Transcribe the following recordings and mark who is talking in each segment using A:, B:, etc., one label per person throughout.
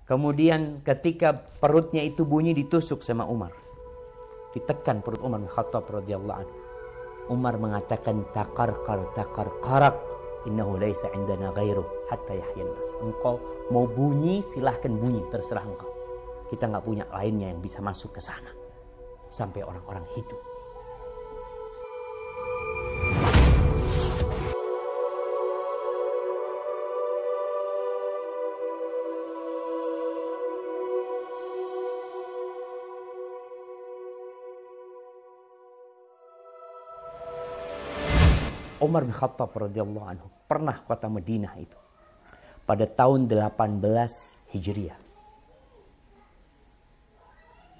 A: Kemudian ketika perutnya itu bunyi ditusuk sama Umar. Ditekan perut Umar bin Khattab radhiyallahu anhu. Umar mengatakan takar, innahu laisa indana ghairuh hatta yahyan nas. Engkau mau bunyi silahkan bunyi, terserah engkau. Kita nggak punya lainnya yang bisa masuk ke sana sampai orang-orang hidup. Umar bin Khattab radhiyallahu anhu pernah kota Madinah itu pada tahun 18 Hijriah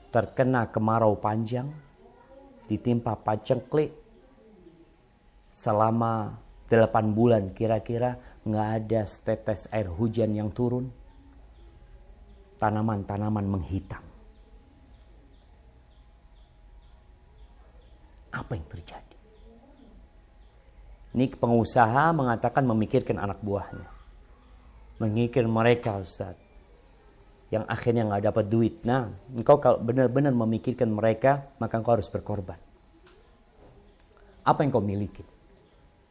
A: terkena kemarau panjang, ditimpa paceklik selama 8 bulan kira-kira, nggak ada setetes air hujan yang turun, tanaman-tanaman menghitam. Apa yang terjadi? Ini pengusaha mengatakan memikirkan anak buahnya. Memikirkan mereka, Ustaz. Yang akhirnya nggak dapat duit. Nah, engkau kalau benar-benar memikirkan mereka, maka engkau harus berkorban. Apa yang kau miliki?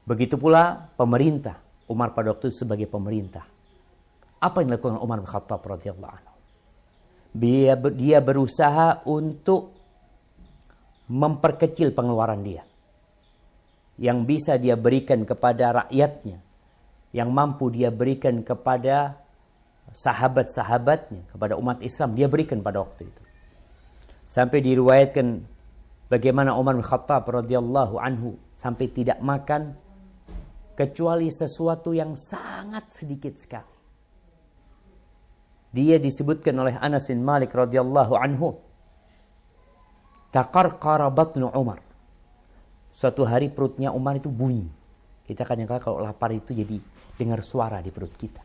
A: Begitu pula pemerintah. Umar pada waktu itu sebagai pemerintah. Apa yang dilakukan Umar bin Khattab radhiyallahu anhu? Dia berusaha untuk memperkecil pengeluaran dia. Yang bisa dia berikan kepada rakyatnya, yang mampu dia berikan kepada sahabat-sahabatnya, kepada umat Islam, dia berikan pada waktu itu. Sampai diriwayatkan bagaimana Umar bin Khattab radhiyallahu anhu sampai tidak makan kecuali sesuatu yang sangat sedikit sekali. Dia disebutkan oleh Anas bin Malik radhiyallahu anhu, taqarqara batnu Umar. Suatu hari perutnya Umar itu bunyi. Kita kadang-kadang kalau lapar itu jadi dengar suara di perut kita.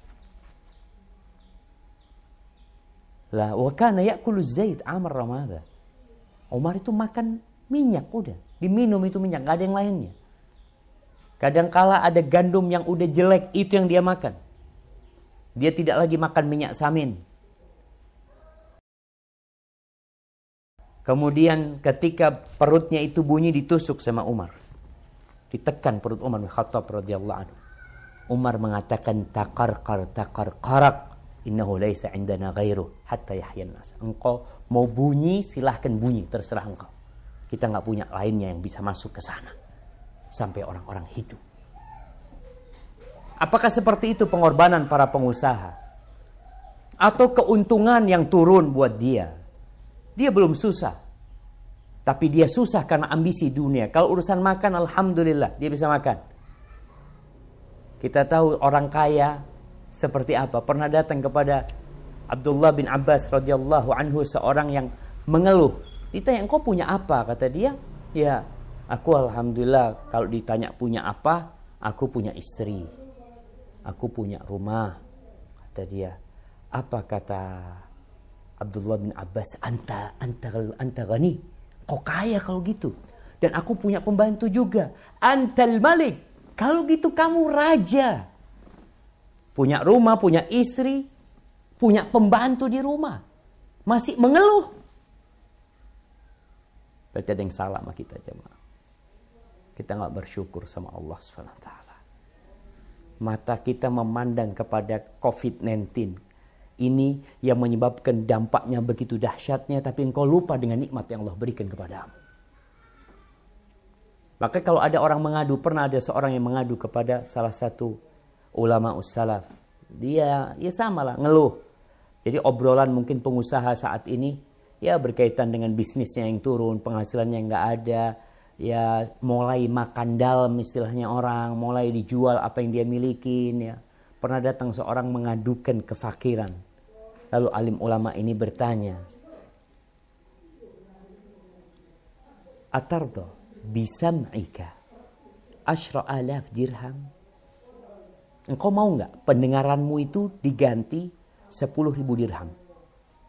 A: Lah, wa kana ya'kulu zait amar ramada. Umar itu makan minyak udah, diminum itu minyak, enggak ada yang lainnya. Kadangkala ada gandum yang udah jelek, itu yang dia makan. Dia tidak lagi makan minyak samin. Kemudian ketika perutnya itu bunyi ditusuk sama Umar. Ditekan perut Umar bin Khattab radhiyallahu anhu. Umar mengatakan takar, innahu laisa indana ghairuh hatta yahyan nas. Engkau mau bunyi silahkan bunyi, terserah engkau. Kita nggak punya lainnya yang bisa masuk ke sana sampai orang-orang hidup. Apakah seperti itu pengorbanan para pengusaha? Atau keuntungan yang turun buat dia? Dia belum susah. Tapi dia susah karena ambisi dunia. Kalau urusan makan, alhamdulillah, dia bisa makan. Kita tahu orang kaya seperti apa. Pernah datang kepada Abdullah bin Abbas radhiyallahu anhu, seorang yang mengeluh. Ditanya, engkau punya apa? Kata dia, ya aku alhamdulillah kalau ditanya punya apa, aku punya istri. Aku punya rumah. Kata dia, apa kata Abdullah bin Abbas, anta ghani, kau kaya kalau gitu. Dan aku punya pembantu juga, antal malik, kalau gitu kamu raja. Punya rumah, punya istri, punya pembantu di rumah, masih mengeluh. Berarti ada yang salah sama kita jemaah. Kita nggak bersyukur sama Allah SWT. Mata kita memandang kepada COVID-19 ini yang menyebabkan dampaknya begitu dahsyatnya, tapi engkau lupa dengan nikmat yang Allah berikan kepadamu. Maka kalau ada orang mengadu, pernah ada seorang yang mengadu kepada salah satu ulama ussalaf. Dia ya samalah ngeluh. Jadi obrolan mungkin pengusaha saat ini ya berkaitan dengan bisnisnya yang turun, penghasilannya nggak ada, ya mulai makan dalam istilahnya orang, mulai dijual apa yang dia miliki. Ya. Pernah datang seorang mengadukan kefakiran. Lalu alim ulama ini bertanya, atardo bisam'ika 10,000 dirham? Engkau mau nggak pendengaranmu itu diganti 10.000 dirham?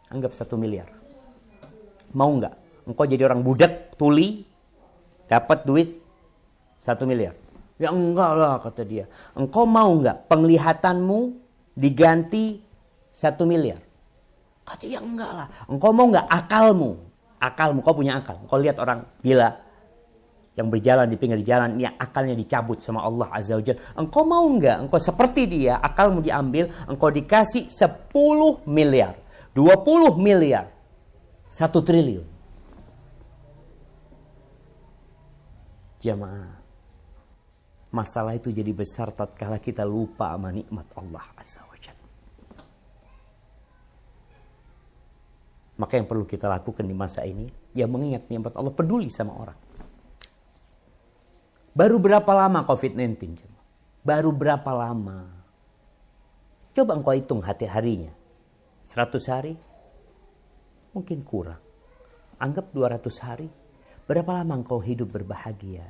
A: Anggap 1 miliar. Mau nggak? Engkau jadi orang budak, tuli, dapat duit 1 miliar. Ya enggak lah, kata dia. Engkau mau nggak penglihatanmu diganti 1 miliar? Kata ya enggak lah. Engkau mau enggak akalmu, kau punya akal. Kau lihat orang gila yang berjalan di pinggir jalan, yang akalnya dicabut sama Allah Azza wa Jalla. Engkau mau enggak? Engkau seperti dia, akalmu diambil, engkau dikasih 10 miliar, 20 miliar, 1 triliun. Jamaah, masalah itu jadi besar tatkala kita lupa sama nikmat Allah Azza wa Jalla. Maka yang perlu kita lakukan di masa ini, ya mengingat nikmat Allah, peduli sama orang. Baru berapa lama COVID-19? Baru berapa lama? Coba engkau hitung harinya. 100 hari? Mungkin kurang. Anggap 200 hari. Berapa lama engkau hidup berbahagia?